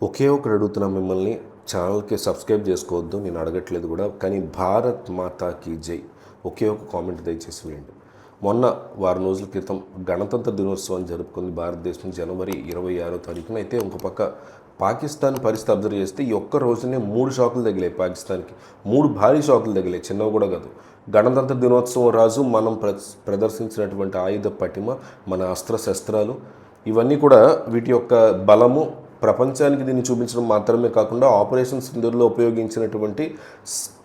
ఒకే ఒకటి అడుగుతున్నా మిమ్మల్ని, ఛానల్కి సబ్స్క్రైబ్ చేసుకోవద్దు, నేను అడగట్లేదు కూడా. కానీ భారత్ మాతాకి జై ఒకే ఒక కామెంట్ దయచేసి వేయండి. మొన్న వారం రోజుల క్రితం గణతంత్ర దినోత్సవం జరుపుకుంది భారతదేశం జనవరి 26వ తారీఖున. అయితే ఇంకో పక్క పాకిస్తాన్ పరిస్థితి అబ్జర్వ్ చేస్తే ఈ ఒక్క రోజునే 3 షాకులు తగిలాయి పాకిస్తాన్కి. 3 భారీ షాకులు తగిలాయి, చిన్నవి కూడా కాదు. గణతంత్ర దినోత్సవం రాజు మనం ప్రదర్శించినటువంటి ఆయుధ పటిమ, మన అస్త్రశస్త్రాలు, ఇవన్నీ కూడా వీటి యొక్క బలము ప్రపంచానికి దీన్ని చూపించడం మాత్రమే కాకుండా ఆపరేషన్ సింధూర్లో ఉపయోగించినటువంటి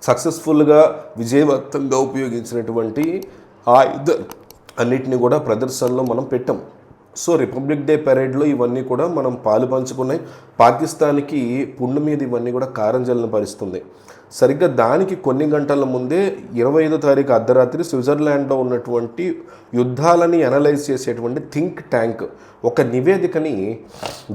సక్సెస్ఫుల్గా విజయవంతంగా ఉపయోగించినటువంటి ఆయుధ అన్నిటిని కూడా ప్రదర్శనలో మనం పెట్టాం. సో రిపబ్లిక్ డే పెరేడ్లో ఇవన్నీ కూడా మనం పాలు పంచుకున్నాయి. పాకిస్తాన్కి పుండు మీద ఇవన్నీ కూడా కారం జల్లిన పరిస్థితుంది. సరిగ్గా దానికి కొన్ని గంటల ముందే 25వ తారీఖు అర్ధరాత్రి స్విట్జర్లాండ్లో ఉన్నటువంటి యుద్ధాలని అనలైజ్ చేసేటువంటి థింక్ ట్యాంక్ ఒక నివేదికని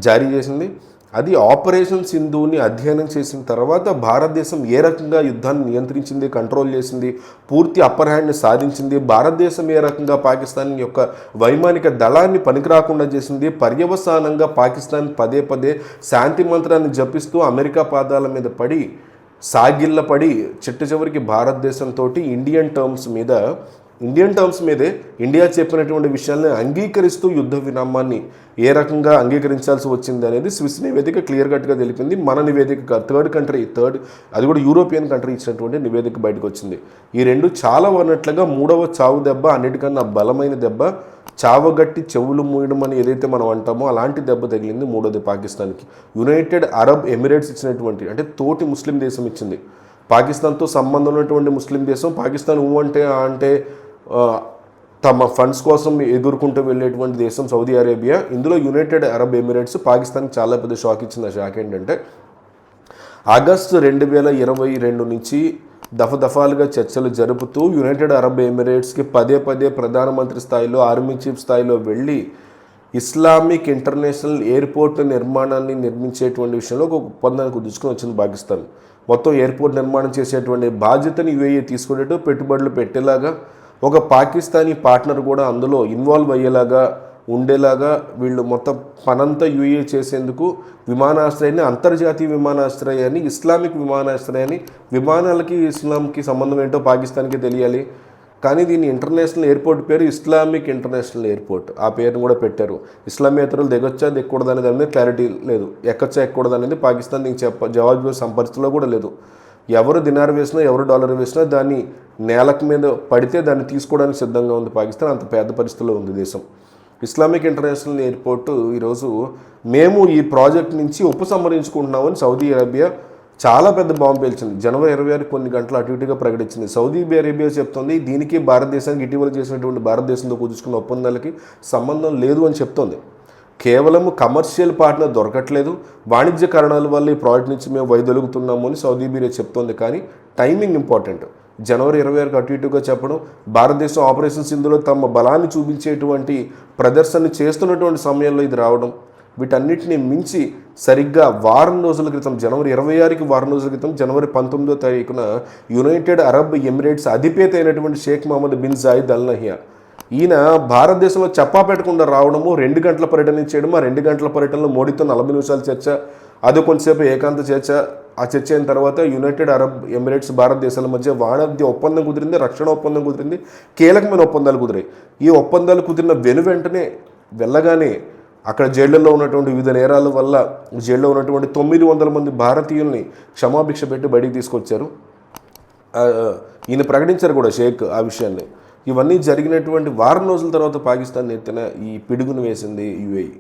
జారీ చేసింది. అది ఆపరేషన్ సింధూని అధ్యయనం చేసిన తర్వాత భారతదేశం ఏ రకంగా యుద్ధాన్ని నియంత్రించింది, కంట్రోల్ చేసింది, పూర్తి అప్పర్ హ్యాండ్ని సాధించింది, భారతదేశం ఏ రకంగా పాకిస్తాన్ యొక్క వైమానిక దళాన్ని పనికిరాకుండా చేసింది, పర్యవసానంగా పాకిస్తాన్ పదే పదే శాంతి మంత్రాన్ని జపిస్తూ అమెరికా పాదాల మీద పడి సాగిల్లపడి చిట్ట చివరికి భారతదేశంతో ఇండియన్ టర్మ్స్ మీదే ఇండియా చెప్పినటువంటి విషయాన్ని అంగీకరిస్తూ యుద్ధ విరామాన్ని ఏ రకంగా అంగీకరించాల్సి వచ్చింది అనేది స్విస్ నివేదిక క్లియర్ కట్గా తెలిపింది. మన నివేదిక థర్డ్ అది కూడా యూరోపియన్ కంట్రీ ఇచ్చినటువంటి నివేదిక బయటకు వచ్చింది. ఈ రెండు చాలా అన్నట్లుగా 3వ చావు దెబ్బ అన్నిటికన్నా బలమైన దెబ్బ, చావగట్టి చెవులు మూయడం అని ఏదైతే మనం అంటామో అలాంటి దెబ్బ తగిలింది 3వది పాకిస్తాన్కి. యునైటెడ్ అరబ్ ఎమిరేట్స్ ఇచ్చినటువంటి, అంటే తోటి ముస్లిం దేశం ఇచ్చింది. పాకిస్తాన్తో సంబంధం ఉన్నటువంటి ముస్లిం దేశం, పాకిస్తాన్ అంటే తమ ఫండ్స్ కోసం ఎదుర్కొంటూ వెళ్ళేటువంటి దేశం సౌదీ అరేబియా. ఇందులో యునైటెడ్ అరబ్ ఎమిరేట్స్ పాకిస్తాన్కి చాలా పెద్ద షాక్ ఇచ్చింది. ఆ షాక్ ఏంటంటే ఆగస్టు 2022 నుంచి దఫాలుగా చర్చలు జరుపుతూ యునైటెడ్ అరబ్ ఎమిరేట్స్కి పదే ప్రధానమంత్రి స్థాయిలో, ఆర్మీ చీఫ్ స్థాయిలో వెళ్ళి ఇస్లామిక్ ఇంటర్నేషనల్ ఎయిర్పోర్ట్ నిర్మాణాన్ని నిర్మించేటువంటి విషయంలో ఒక ఒప్పందానికి కుదుర్చుకొని వచ్చింది పాకిస్తాన్. మొత్తం ఎయిర్పోర్ట్ నిర్మాణం చేసేటువంటి బాధ్యతని యుఏఈ తీసుకునేట్టు, పెట్టుబడులు పెట్టేలాగా, ఒక పాకిస్తానీ పార్ట్నర్ కూడా అందులో ఇన్వాల్వ్ అయ్యేలాగా ఉండేలాగా వీళ్ళు మొత్తం పనంతా యుఏఈ చేసేందుకు విమానాశ్రయాన్ని, అంతర్జాతీయ విమానాశ్రయాన్ని, ఇస్లామిక్ విమానాశ్రయాన్ని, విమానాలకి ఇస్లాంకి సంబంధం ఏంటో పాకిస్తాన్కి తెలియాలి. కానీ దీన్ని ఇంటర్నేషనల్ ఎయిర్పోర్ట్ పేరు ఇస్లామిక్ ఇంటర్నేషనల్ ఎయిర్పోర్ట్, ఆ పేరును కూడా పెట్టారు. ఇస్లామేతరులు దిగొచ్చా దిగకూడదు అనేది దాని మీద క్లారిటీ లేదు. ఎక్కచ్చా ఎక్కకూడదు అనేది పాకిస్తాన్ దీనికి జవాబు సంపరిస్థితిలో కూడా లేదు. ఎవరు దినార్ వేసినా, ఎవరు డాలర్ వేసినా దాన్ని నేలకు మీద పడితే దాన్ని తీసుకోవడానికి సిద్ధంగా ఉంది పాకిస్తాన్. అంత పేద పరిస్థితిలో ఉంది దేశం. ఇస్లామిక్ ఇంటర్నేషనల్ ఎయిర్పోర్టు ఈరోజు మేము ఈ ప్రాజెక్ట్ నుంచి ఉపసంహరించుకుంటున్నామని సౌదీ అరేబియా చాలా పెద్ద బాంబు పేల్చింది. జనవరి 26 కొన్ని గంటలు అటు ఇటుగా ప్రకటించింది. సౌదీ అరేబియా చెప్తోంది దీనికి భారతదేశానికి ఇటీవల చేసినటువంటి భారతదేశంతో కుదుర్చుకున్న ఒప్పందాలకి సంబంధం లేదు అని చెప్తోంది. కేవలం కమర్షియల్ పార్ట్నర్ దొరకట్లేదు, వాణిజ్య కారణాల వల్ల ఈ ప్రాజెక్ట్ నుంచి మేము వైదొలుగుతున్నాము అని సౌదీ అరేబియా చెప్తోంది. కానీ టైమింగ్ ఇంపార్టెంట్. జనవరి 26 అటు ఇటుగా చెప్పడం, భారతదేశం ఆపరేషన్ సింధులో తమ బలాన్ని చూపించేటువంటి ప్రదర్శన చేస్తున్నటువంటి సమయంలో ఇది రావడం, వీటన్నిటిని మించి సరిగ్గా వారం రోజుల క్రితం, జనవరి 26కి వారం రోజుల క్రితం, జనవరి 19వ తారీఖున యునైటెడ్ అరబ్ ఎమిరేట్స్ అధిపేత అయినటువంటి షేక్ మహమ్మద్ బిన్ జాయిద్ అల్ నహియాన్ ఈయన భారతదేశంలో చెప్పా పెట్టకుండా రావడము, 2 గంటల పర్యటన చేయడం. ఆ 2 గంటల పర్యటనలో మోడీతో 40 నిమిషాల చర్చ, అది కొంతసేపు ఏకాంత చర్చ. ఆ చర్చ అయిన తర్వాత యునైటెడ్ అరబ్ ఎమిరేట్స్ భారతదేశాల మధ్య వాణిజ్య ఒప్పందం కుదిరింది, రక్షణ ఒప్పందం కుదిరింది, కీలకమైన ఒప్పందాలు కుదిరాయి. ఈ ఒప్పందాలు కుదిరిన వెంటనే వెళ్ళగానే అక్కడ జైళ్లలో ఉన్నటువంటి వివిధ నేరాల వల్ల జైల్లో ఉన్నటువంటి 900 మంది భారతీయుల్ని క్షమాభిక్ష పెట్టి బయటికి తీసుకొచ్చారు. ఈయన ప్రకటించారు కూడా షేక్ ఆ విషయాన్ని. ఇవన్నీ జరిగినటువంటి వారం రోజుల తర్వాత పాకిస్తాన్ ఎత్తిన ఈ పిడుగును వేసింది యుఏఈ.